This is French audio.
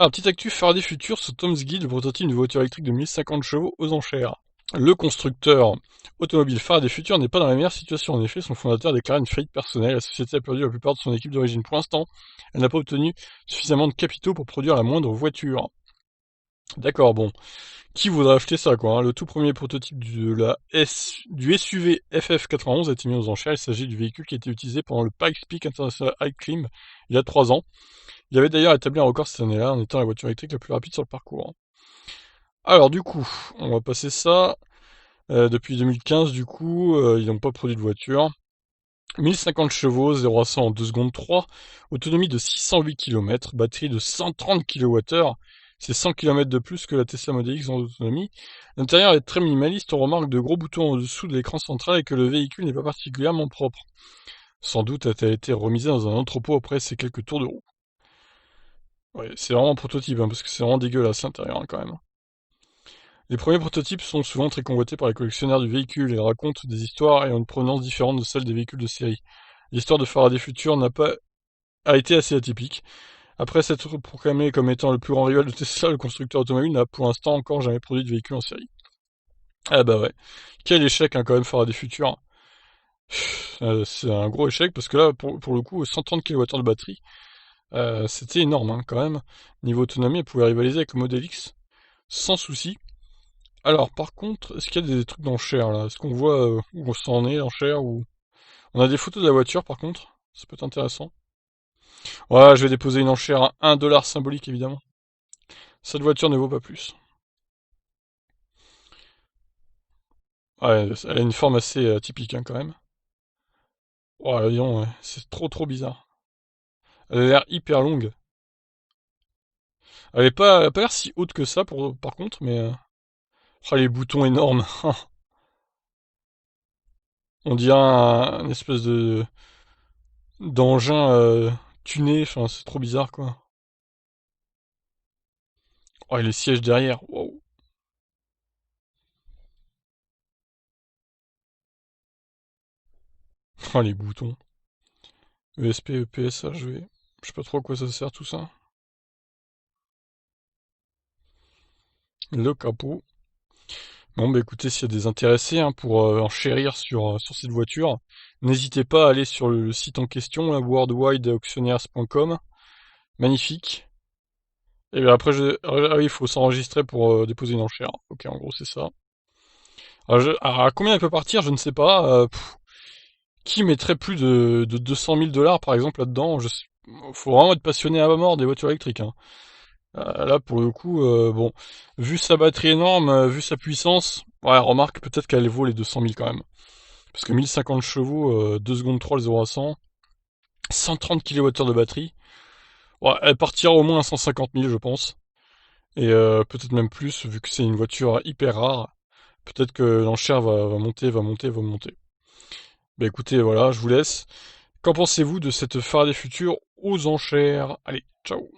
Alors, petite actu Faraday Future sur Tom's Guide, le prototype d'une voiture électrique de 1050 chevaux aux enchères. Le constructeur automobile Faraday Future n'est pas dans la meilleure situation. En effet, son fondateur a déclaré une faillite personnelle. La société a perdu la plupart de son équipe d'origine. Pour l'instant, elle n'a pas obtenu suffisamment de capitaux pour produire la moindre voiture. D'accord, bon. Qui voudrait acheter ça, quoi, hein. Le tout premier prototype du SUV FF91 a été mis aux enchères. Il s'agit du véhicule qui a été utilisé pendant le Pikes Peak International High Climb il y a 3 ans. Il avait d'ailleurs établi un record cette année-là en étant la voiture électrique la plus rapide sur le parcours. Alors du coup, on va passer ça. Depuis 2015, du coup, ils n'ont pas produit de voiture. 1050 chevaux, 0 à 100 en 2 secondes 3, autonomie de 608 km, batterie de 130 kWh, c'est 100 km de plus que la Tesla Model X en autonomie. L'intérieur est très minimaliste, on remarque de gros boutons en dessous de l'écran central et que le véhicule n'est pas particulièrement propre. Sans doute a-t-elle été remisée dans un entrepôt après ces quelques tours de roue. Ouais, c'est vraiment un prototype, hein, parce que c'est vraiment dégueulasse l'intérieur hein, quand même. Les premiers prototypes sont souvent très convoités par les collectionneurs du véhicule et racontent des histoires ayant une provenance différente de celle des véhicules de série. L'histoire de Faraday Future a été assez atypique. Après s'être proclamé comme étant le plus grand rival de Tesla, le constructeur automobile n'a pour l'instant encore jamais produit de véhicule en série. Ah bah ouais. Quel échec hein, quand même Faraday Future. C'est un gros échec parce que là, pour le coup, 130 kWh de batterie, c'était énorme hein, quand même. Niveau autonomie, elle pouvait rivaliser avec le Model X sans souci. Alors, par contre, est-ce qu'il y a des trucs d'enchères là? Est-ce qu'on voit où ça en est l'enchère ou... On a des photos de la voiture par contre, ça peut être intéressant. Ouais, je vais déposer une enchère à 1 dollar symbolique évidemment. Cette voiture ne vaut pas plus. Ouais, elle a une forme assez atypique hein, quand même. Ouais, disons, ouais, c'est trop bizarre. Elle a l'air hyper longue. Elle a pas l'air si haute que ça par contre, mais... Oh, les boutons énormes. On dirait un espèce de d'engin tuné, enfin c'est trop bizarre quoi. Oh, et les sièges derrière, wow. Oh, les boutons. ESP, EPS, HV. Je sais pas trop à quoi ça sert tout ça. Le capot. Bon, bah écoutez, s'il y a des intéressés hein, pour enchérir sur cette voiture, n'hésitez pas à aller sur le site en question, là, worldwideauctionnaires.com. Magnifique. Et bien après, ah oui, il faut s'enregistrer pour déposer une enchère. Ok, en gros, c'est ça. Alors, à combien elle peut partir, je ne sais pas. Qui mettrait plus de 200 000 dollars, par exemple, là-dedans? Faut vraiment être passionné à mort des voitures électriques, hein. Là, pour le coup, bon, vu sa batterie énorme, vu sa puissance, ouais, remarque peut-être qu'elle vaut les 200 000 quand même. Parce que 1050 chevaux, 2 secondes 3, le 0 à 100, 130 kWh de batterie, ouais, elle partira au moins à 150 000, je pense. Et peut-être même plus, vu que c'est une voiture hyper rare. Peut-être que l'enchère va monter, va monter, va monter. Bah écoutez, voilà, je vous laisse. Qu'en pensez-vous de cette Faraday Future aux enchères? Allez, ciao!